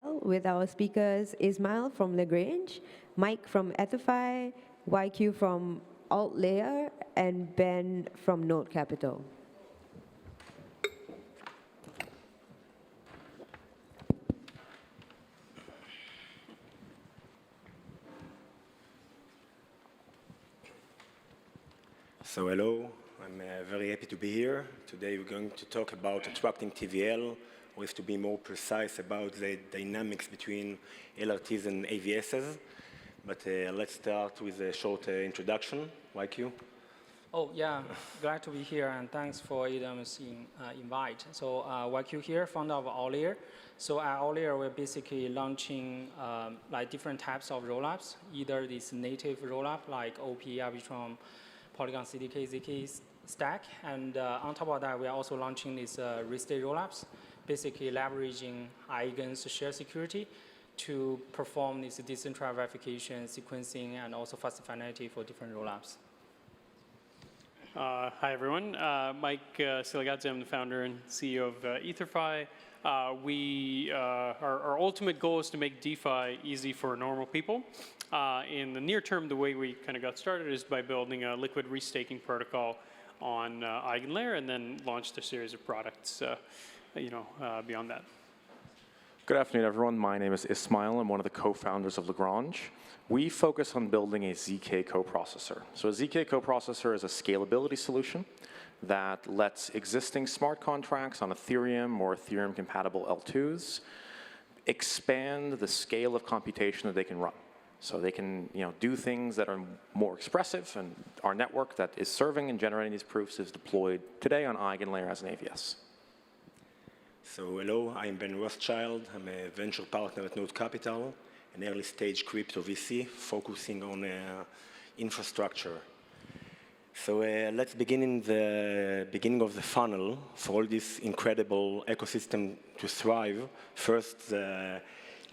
with our speakers Ismael from Lagrange, Mike from EtherFi, YQ from AltLayer, and Ben from Node Capital. So hello, I'm very happy to be here. Today we're going to talk about attracting TVL. We have to be more precise about the dynamics between LRTs and AVSs. But let's start with a short introduction. YQ? Oh, yeah, glad to be here, and thanks for AWS invite. So YQ here, founder of AltLayer. So at AltLayer, we're basically launching like different types of rollups, either this native rollup like OP, Arbitrum, Polygon CDK, ZK stack, and on top of that, we are also launching these restate rollups, basically leveraging Eigen's shared security to perform this decentralized verification, sequencing, and also fast finality for different rollups. Hi, everyone. Mike Silagadze, I'm the founder and CEO of EtherFi. Our ultimate goal is to make DeFi easy for normal people. In the near term, the way we kind of got started is by building a liquid restaking protocol on EigenLayer, and then launched a series of products beyond that. Good afternoon, everyone. My name is Ismael. I'm one of the co-founders of Lagrange. We focus on building a ZK coprocessor. So a ZK coprocessor is a scalability solution that lets existing smart contracts on Ethereum or Ethereum-compatible L2s expand the scale of computation that they can run. So they can do things that are more expressive, and our network that is serving and generating these proofs is deployed today on EigenLayer as an AVS. So hello, I'm Ben Rothschild. I'm a venture partner at Node Capital, an early-stage crypto VC focusing on infrastructure. So let's begin in the beginning of the funnel for all this incredible ecosystem to thrive. First, the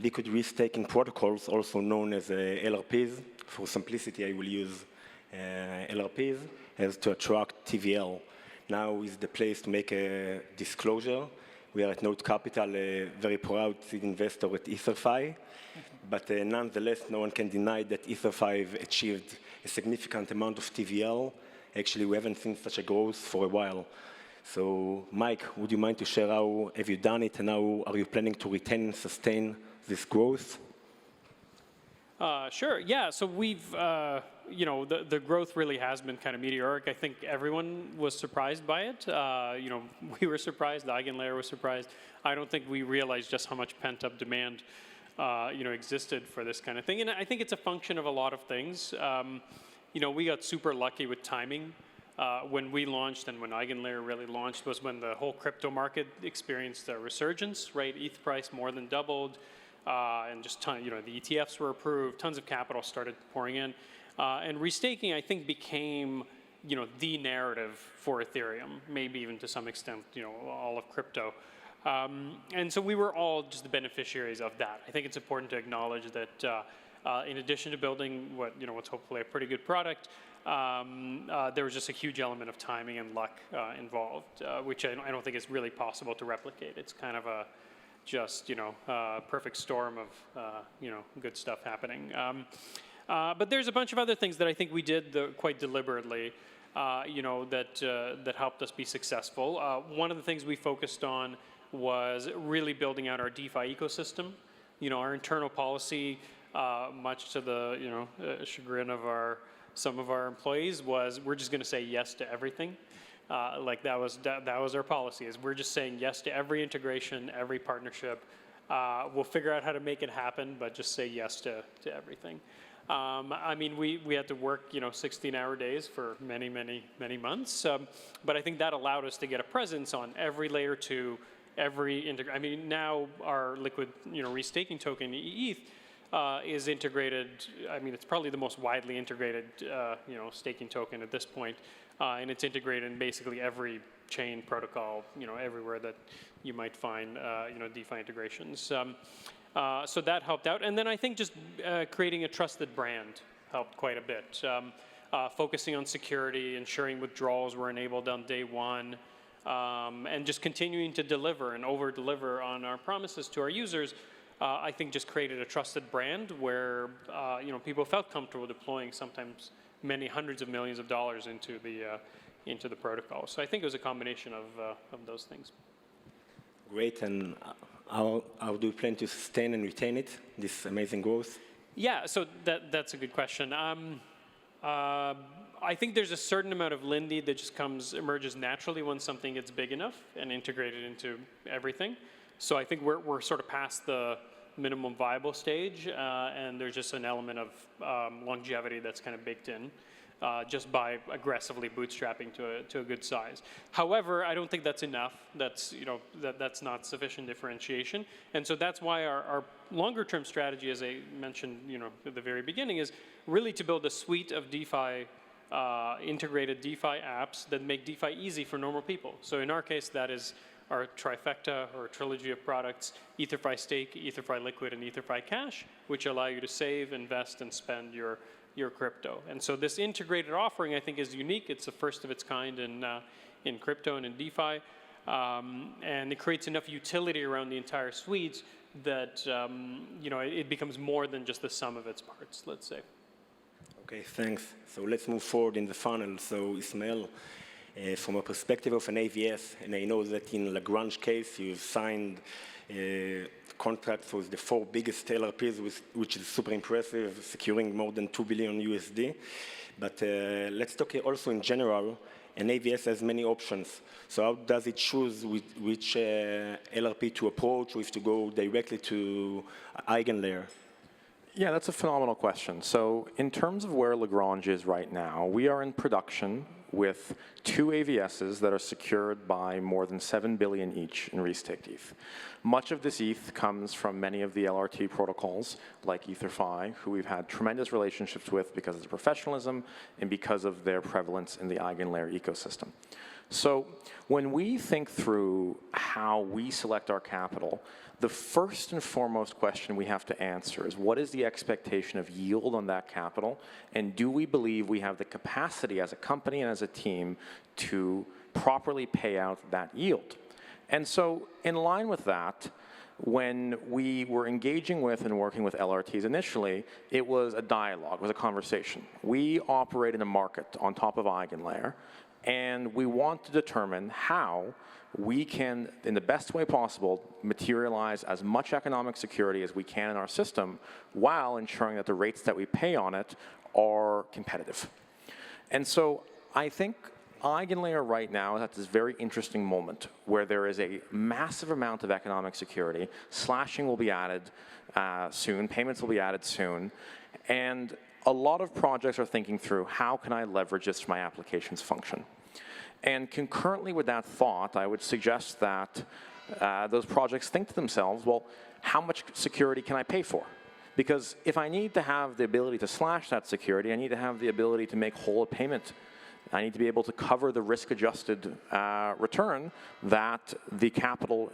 liquid restaking protocols, also known as LRPs. For simplicity, I will use LRPs as to attract TVL. Now is the place to make a disclosure. We are at Node Capital, a very proud seed investor at EtherFi. But nonetheless, no one can deny that EtherFi have achieved a significant amount of TVL. Actually, we haven't seen such a growth for a while. So, Mike, would you mind to share how have you done it, and how are you planning to retain and sustain this growth? Sure. Yeah. So we've, the growth really has been kind of meteoric. I think everyone was surprised by it. We were surprised. The EigenLayer was surprised. I don't think we realized just how much pent-up demand, existed for this kind of thing. And I think it's a function of a lot of things. We got super lucky with timing. When we launched and when EigenLayer really launched was when the whole crypto market experienced a resurgence, right? ETH price more than doubled, and just the ETFs were approved, tons of capital started pouring in. And restaking, I think, became, the narrative for Ethereum, maybe even to some extent, all of crypto. And so we were all just the beneficiaries of that. I think it's important to acknowledge that in addition to building what's hopefully a pretty good product, there was just a huge element of timing and luck involved, which I don't think is really possible to replicate. It's kind of a perfect storm of good stuff happening. But there's a bunch of other things that I think we did quite deliberately, that helped us be successful. One of the things we focused on was really building out our DeFi ecosystem. Our internal policy, much to the chagrin of some of our employees, was we're just going to say yes to everything. That was our policy. Is we're just saying yes to every integration, every partnership. We'll figure out how to make it happen, but just say yes to everything. We had to work 16-hour days for many, many, many months. But I think that allowed us to get a presence on every layer 2, now our liquid restaking token, ETH, is integrated. It's probably the most widely integrated staking token at this point, and it's integrated in basically every chain protocol, everywhere that you might find DeFi integrations. So that helped out, and then I think just creating a trusted brand helped quite a bit. Focusing on security, ensuring withdrawals were enabled on day one, and just continuing to deliver and over-deliver on our promises to our users. I think just created a trusted brand where people felt comfortable deploying sometimes many hundreds of millions of dollars into the protocol. So I think it was a combination of those things. Great, and how do you plan to sustain and retain it, this amazing growth? Yeah, so that's a good question. I think there's a certain amount of Lindy that just emerges naturally when something gets big enough and integrated into everything. So I think we're sort of past the minimum viable stage, and there's just an element of longevity that's kind of baked in just by aggressively bootstrapping to a good size. However, I don't think that's enough. That's that's not sufficient differentiation, and so that's why our longer-term strategy, as I mentioned, at the very beginning, is really to build a suite of DeFi. Integrated DeFi apps that make DeFi easy for normal people. So in our case, that is our trifecta or trilogy of products: EtherFi Stake, EtherFi Liquid, and EtherFi Cash, which allow you to save, invest, and spend your crypto. And so this integrated offering, I think, is unique. It's the first of its kind in crypto and in DeFi, and it creates enough utility around the entire suite that it becomes more than just the sum of its parts, let's say. Okay, thanks. So let's move forward in the funnel. So Ismael, from a perspective of an AVS, and I know that in Lagrange case, you've signed contracts with the 4 biggest LRPs, which is super impressive, securing more than $2 billion USD. But let's talk also in general. An AVS has many options. So how does it choose which LRP to approach, or if to go directly to EigenLayer? Yeah, that's a phenomenal question. So in terms of where Lagrange is right now, we are in production with 2 AVSs that are secured by more than 7 billion each in restaked ETH. Much of this ETH comes from many of the LRT protocols, like EtherFi, who we've had tremendous relationships with because of their professionalism and because of their prevalence in the EigenLayer ecosystem. So when we think through how we select our capital, the first and foremost question we have to answer is, what is the expectation of yield on that capital? And do we believe we have the capacity as a company and as a team to properly pay out that yield? And so in line with that, when we were engaging with and working with LRTs initially, it was a dialogue, it was a conversation. We operate in a market on top of EigenLayer, and we want to determine how we can, in the best way possible, materialize as much economic security as we can in our system while ensuring that the rates that we pay on it are competitive. And so I think EigenLayer right now is at this very interesting moment where there is a massive amount of economic security. Slashing will be added soon. Payments will be added soon. And a lot of projects are thinking through, how can I leverage this for my application's function? And concurrently with that thought, I would suggest that those projects think to themselves, well, how much security can I pay for? Because if I need to have the ability to slash that security, I need to have the ability to make whole a payment. I need to be able to cover the risk-adjusted return that the capital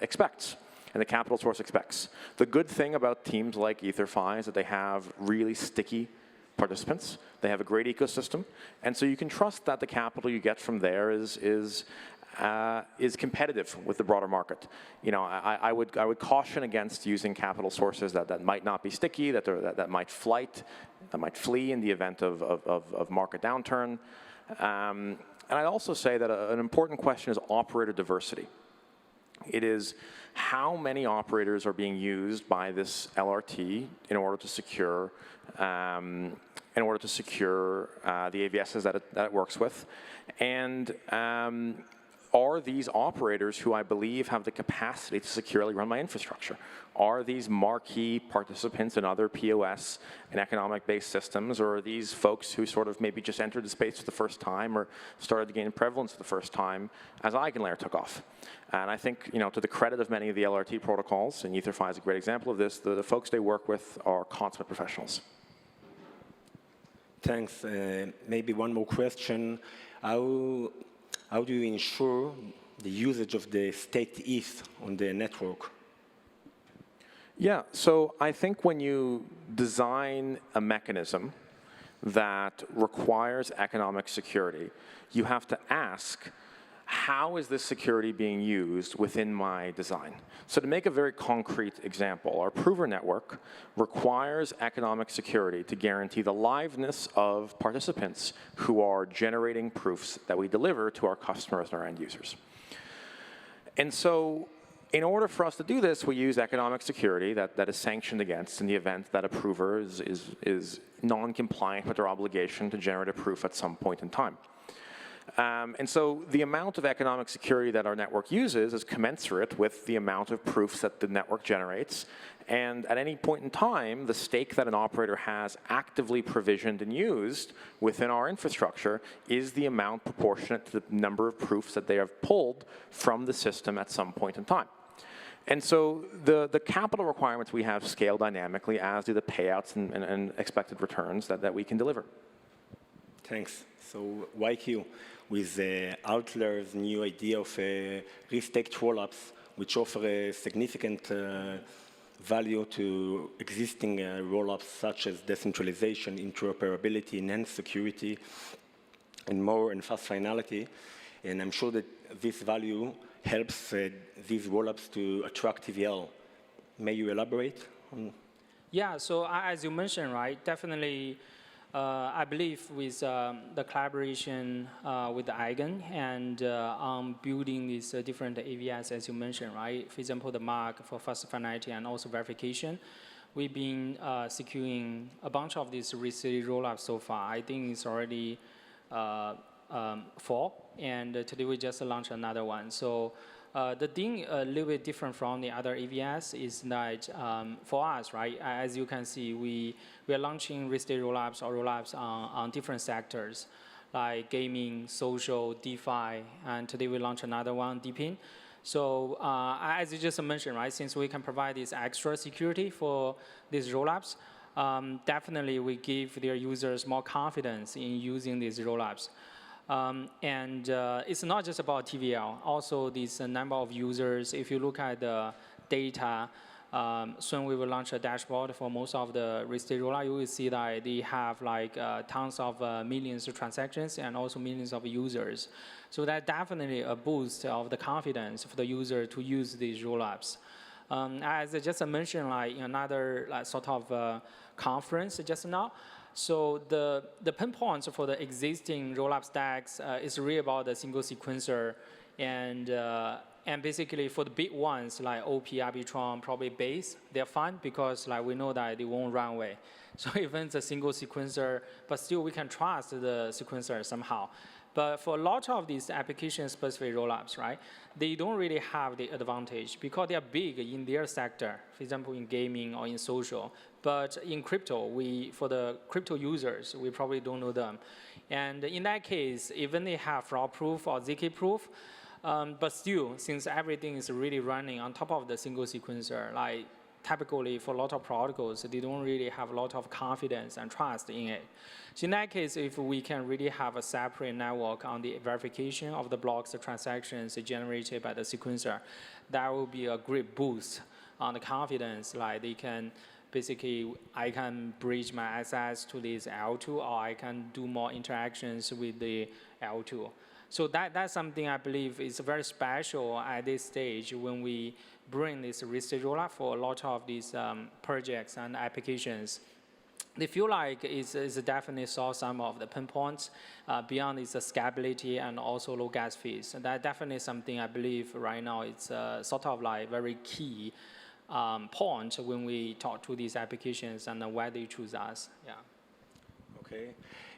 expects and the capital source expects. The good thing about teams like EtherFi is that they have really sticky participants. They have a great ecosystem, and so you can trust that the capital you get from there is competitive with the broader market. I would caution against using capital sources that might not be sticky, that might flee in the event of market downturn. And I'd also say that an important question is operator diversity. It is how many operators are being used by this LRT in order to secure the AVSs that it works with, and are these operators who I believe have the capacity to securely run my infrastructure? Are these marquee participants in other POS and economic-based systems, or are these folks who sort of maybe just entered the space for the first time or started to gain prevalence for the first time as EigenLayer took off? And I think, to the credit of many of the LRT protocols, and EtherFi is a great example of this, the folks they work with are consummate professionals. Thanks. Maybe one more question. How do you ensure the usage of the staked ETH on the network? Yeah, so I think when you design a mechanism that requires economic security, you have to ask, how is this security being used within my design? So to make a very concrete example, our prover network requires economic security to guarantee the liveness of participants who are generating proofs that we deliver to our customers and our end users. And so in order for us to do this, we use economic security that is sanctioned against in the event that a prover is non-compliant with their obligation to generate a proof at some point in time. And so the amount of economic security that our network uses is commensurate with the amount of proofs that the network generates. And at any point in time, the stake that an operator has actively provisioned and used within our infrastructure is the amount proportionate to the number of proofs that they have pulled from the system at some point in time. And so the capital requirements we have scale dynamically, as do the payouts and expected returns that we can deliver. Thanks. So YQ, with AltLayer's new idea of risk-taked rollups, which offer a significant value to existing rollups such as decentralization, interoperability, enhanced security, and more and fast finality. And I'm sure that this value helps these rollups to attract TVL. May you elaborate on? Yeah, so as you mentioned, right, definitely I believe with the collaboration with the Eigen and on building these different AVS, as you mentioned, right? For example, the mark for fast finality and also verification, we've been securing a bunch of these recently rollouts so far. I think it's already 4, and today we just launched another one. So the thing a little bit different from the other AVS is that for us, right, as you can see, we are launching risk-state rollups or rollups on different sectors, like gaming, social, DeFi, and today we launched another one, Deepin. So as you just mentioned, right, since we can provide this extra security for these rollups, definitely we give their users more confidence in using these rollups. And it's not just about TVL, also this number of users. If you look at the data, soon we will launch a dashboard for most of the risk-state rollout. You will see that they have like tons of millions of transactions and also millions of users. So that's definitely a boost of the confidence for the user to use these rollups. As I just mentioned, like in another sort of conference just now, so the pinpoints for the existing rollup stacks is really about the single sequencer, and basically for the big ones like OP, Arbitrum, probably Base, they're fine because like we know that they won't run away. So even it's a single sequencer, but still we can trust the sequencer somehow. But for a lot of these application-specific rollups, right, they don't really have the advantage because they are big in their sector, for example, in gaming or in social. But in crypto, for the crypto users, we probably don't know them. And in that case, even they have fraud proof or ZK proof, but still, since everything is really running on top of the single sequencer, like typically for a lot of protocols, they don't really have a lot of confidence and trust in it. So in that case, if we can really have a separate network on the verification of the blocks, the transactions generated by the sequencer, that will be a great boost on the confidence. Like they can, basically, I can bridge my access to this L2, or I can do more interactions with the L2. So that's something I believe is very special at this stage when we bring this risk-state rollup for a lot of these projects and applications. They feel like it's definitely solve some of the pinpoints beyond its scalability and also low gas fees. And that definitely something I believe right now it's sort of like very key point when we talk to these applications and why they choose us. Yeah. Okay.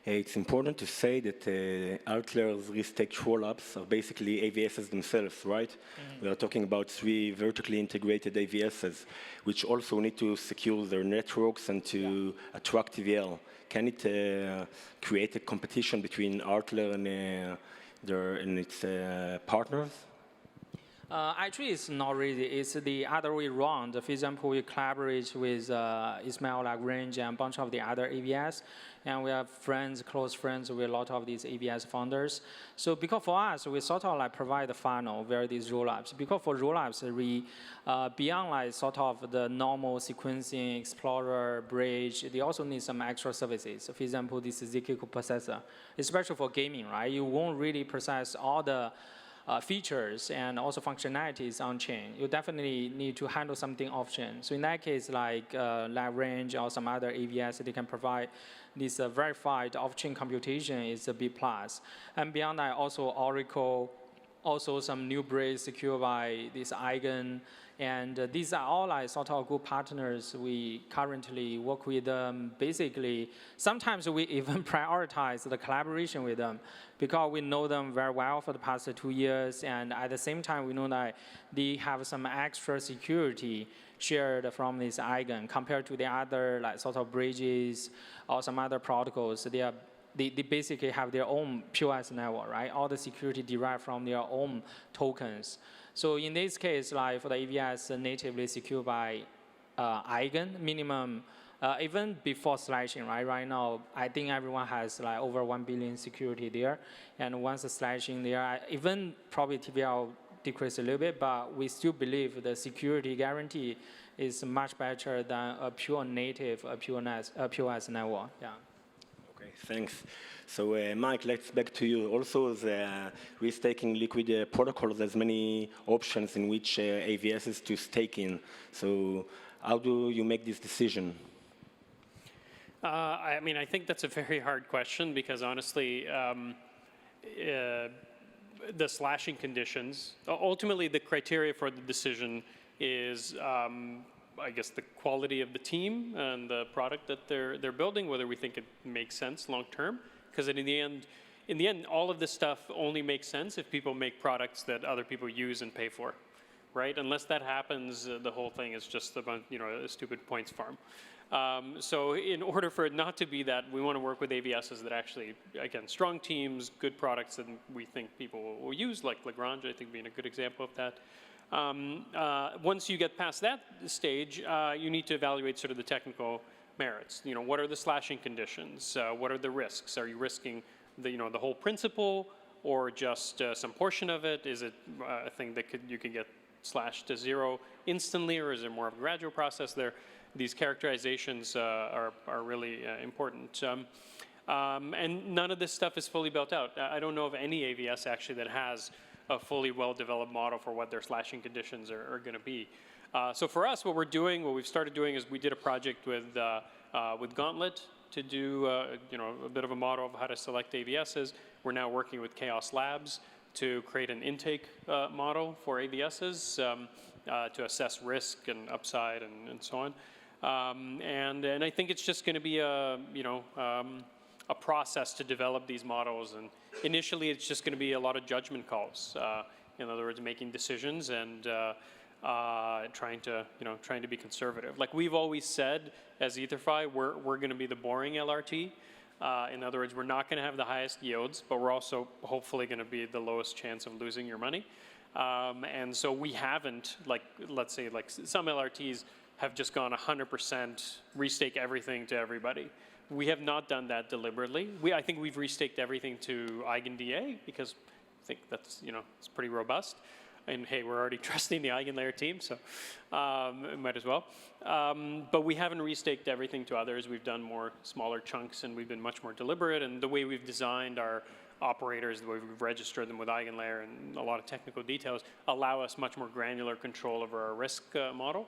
It's important to say that AltLayer's risk-taked rollups are basically AVSs themselves, right? Mm-hmm. We are talking about 3 vertically integrated AVSs, which also need to secure their networks and to attract TVL. Can it create a competition between AltLayer and its partners? Actually, it's not really. It's the other way around. For example, we collaborate with Ismael Lagrange and a bunch of the other AVS, and we have friends, close friends with a lot of these AVS founders. So because for us, we sort of like provide the funnel where these rollups. Because for rollups, we beyond like sort of the normal sequencing, explorer, bridge, they also need some extra services. So for example, this ZK processor, especially for gaming, right? You won't really process all the features and also functionalities on-chain, you definitely need to handle something off-chain. So in that case, like Lagrange or some other AVS, they can provide this verified off-chain computation is a big plus. And beyond that, also Oracle, also some new bridge secured by this Eigen. And these are all like sort of good partners we currently work with them. Basically, sometimes we even prioritize the collaboration with them because we know them very well for the past 2 years. And at the same time, we know that they have some extra security shared from this Eigen compared to the other like sort of bridges or some other protocols. They basically have their own POS network, right? All the security derived from their own tokens. So in this case, like for the AVS natively secured by Eigen, minimum, even before slashing, right? Right now, I think everyone has like over 1 billion security there. And once the slashing there, even probably TVL decreased a little bit, but we still believe the security guarantee is much better than a pure native POS network, yeah. Okay, thanks. So Mike, let's back to you. Also, the restaking liquid protocol, there's many options in which AVSs to stake in. So how do you make this decision? I mean, I think that's a very hard question because honestly, the slashing conditions, ultimately the criteria for the decision is I guess the quality of the team and the product that they're building, whether we think it makes sense long term. Because in the end, all of this stuff only makes sense if people make products that other people use and pay for, right? Unless that happens, the whole thing is just a bunch, a stupid points farm. So in order for it not to be that, we want to work with AVSs that actually, again, strong teams, good products that we think people will use, like Lagrange, I think being a good example of that. Once you get past that stage, you need to evaluate sort of the technical merits. What are the slashing conditions? What are the risks? Are you risking the whole principle or just some portion of it? Is it a thing that you can get slashed to zero instantly, or is it more of a gradual process there? These characterizations are really important. And none of this stuff is fully built out. I don't know of any AVS actually that has a fully well-developed model for what their slashing conditions are going to be. So for us, what we've started doing is we did a project with Gauntlet to do a bit of a model of how to select AVSs. We're now working with Chaos Labs to create an intake model for AVSs to assess risk and upside and so on. And I think it's just going to be a process to develop these models. And initially, it's just going to be a lot of judgment calls. In other words, making decisions and trying to be conservative. Like we've always said, as EtherFi, we're going to be the boring LRT. In other words, we're not going to have the highest yields, but we're also hopefully going to be the lowest chance of losing your money. And so we haven't, let's say, some LRTs have just gone 100% restake everything to everybody. We have not done that deliberately. I think we've restaked everything to EigenDA because I think that's, it's pretty robust. And hey, we're already trusting the EigenLayer team, so might as well. But we haven't restaked everything to others. We've done more smaller chunks, and we've been much more deliberate. And the way we've designed our operators, the way we've registered them with EigenLayer and a lot of technical details, allow us much more granular control over our risk model.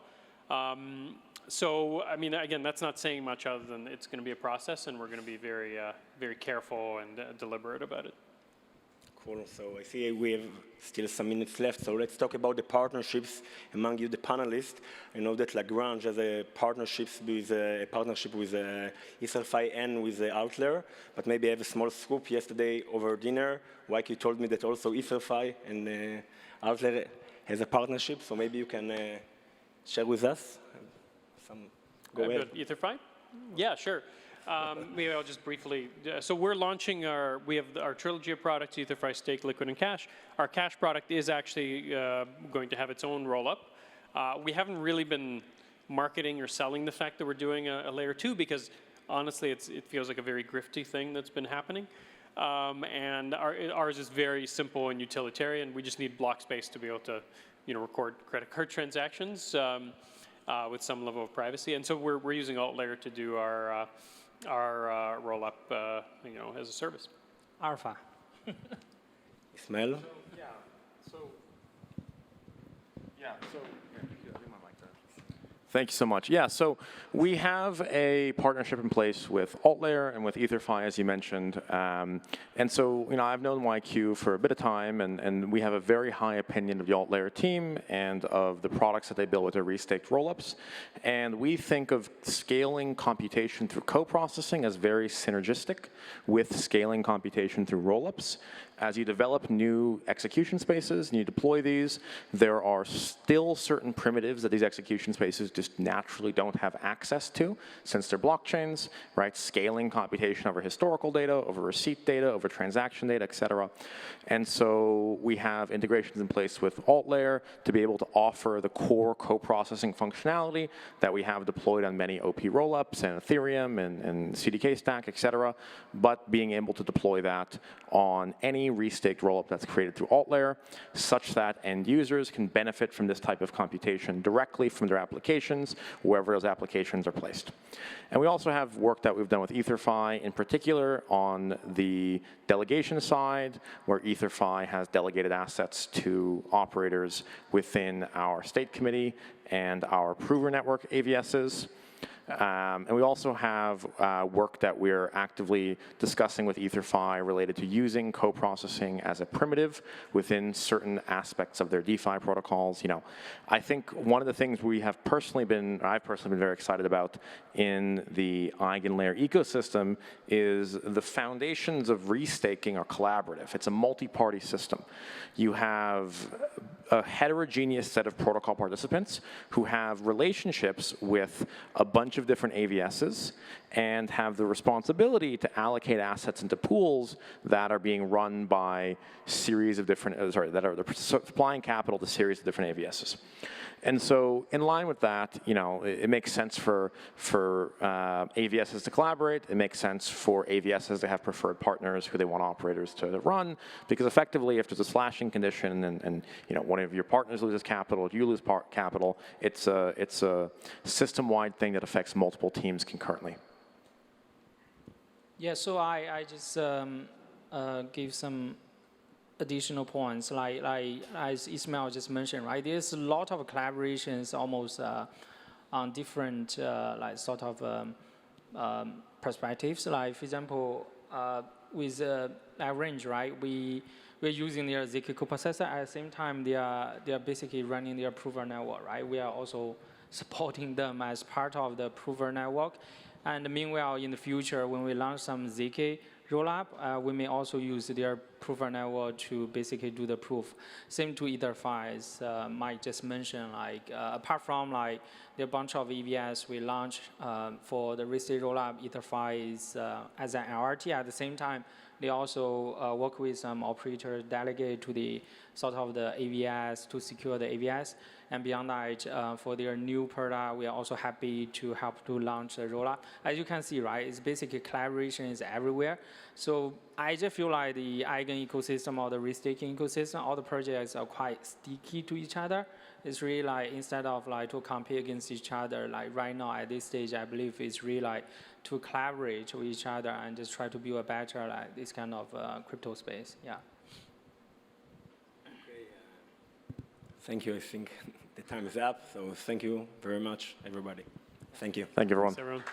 So, I mean, again, that's not saying much other than it's going to be a process, and we're going to be very, very careful and deliberate about it. Cool. So I see we have still some minutes left. So let's talk about the partnerships among you, the panelists. I know that Lagrange has a partnership with EtherFi and with AltLayer, but maybe I have a small scoop. Yesterday over dinner, Waiki told me that also EtherFi and AltLayer has a partnership. So maybe you can share with us. Go ahead. EtherFi? Yeah, sure. Maybe I'll just briefly, so we're launching we have our trilogy of products, EtherFi, Stake, Liquid, and Cash. Our Cash product is actually going to have its own roll-up. We haven't really been marketing or selling the fact that we're doing a layer 2 because honestly, it feels like a very grifty thing that's been happening. And ours is very simple and utilitarian. We just need block space to be able to record credit card transactions with some level of privacy. And so we're using AltLayer to do our roll-up, as a service. Alpha. Ismael? Yeah. Thank you so much. Yeah, so we have a partnership in place with AltLayer and with EtherFi, as you mentioned. And so, I've known YQ for a bit of time, and we have a very high opinion of the AltLayer team and of the products that they build with their restaked rollups. And we think of scaling computation through co-processing as very synergistic with scaling computation through rollups. As you develop new execution spaces and you deploy these, there are still certain primitives that these execution spaces just naturally don't have access to since they're blockchains, right? Scaling computation over historical data, over receipt data, over transaction data, et cetera. And so we have integrations in place with AltLayer to be able to offer the core co-processing functionality that we have deployed on many OP rollups and Ethereum and CDK stack, et cetera, but being able to deploy that on any restaked rollup that's created through AltLayer, such that end users can benefit from this type of computation directly from their applications, wherever those applications are placed. And we also have work that we've done with EtherFi, in particular on the delegation side, where EtherFi has delegated assets to operators within our state committee and our prover network AVSs. And we also have work that we're actively discussing with EtherFi related to using co-processing as a primitive within certain aspects of their DeFi protocols. I think one of the things I've personally been very excited about in the EigenLayer ecosystem is the foundations of restaking are collaborative. It's a multi-party system. You have a heterogeneous set of protocol participants who have relationships with a bunch of different AVSs and have the responsibility to allocate assets into pools that are being run by series of different, that are supplying capital to series of different AVSs. And so in line with that, it makes sense for AVSs to collaborate. It makes sense for AVSs to have preferred partners who they want operators to run, because effectively, if there's a slashing condition and one of your partners loses capital, you lose capital, it's a system-wide thing that affects multiple teams concurrently. Yeah, so I just give some additional points, like as Ismael just mentioned, right? There's a lot of collaborations almost on different sort of perspectives. Like for example, with Lagrange, right? We're using their ZK coprocessor. At the same time, they are basically running their prover network, right? We are also supporting them as part of the prover network. And meanwhile, in the future, when we launch some ZK rollup, we may also use their prover network to basically do the proof. Same to EtherFi, as Mike just mentioned. Apart from the bunch of EVS we launched for the restate rollup, EtherFi is as an LRT. At the same time, they also work with some operators delegated to the sort of the AVS to secure the AVS. And beyond that, for their new product, we are also happy to help to launch the rollup. As you can see, right, it's basically collaboration is everywhere. So I just feel like the Eigen ecosystem or the restaking ecosystem, all the projects are quite sticky to each other. It's really instead of to compete against each other, right now at this stage, I believe it's really to collaborate with each other and just try to build a better this kind of crypto space. Yeah. Thank you. I think the time is up. So thank you very much, everybody. Thank you. Thank you, everyone. Thanks, everyone.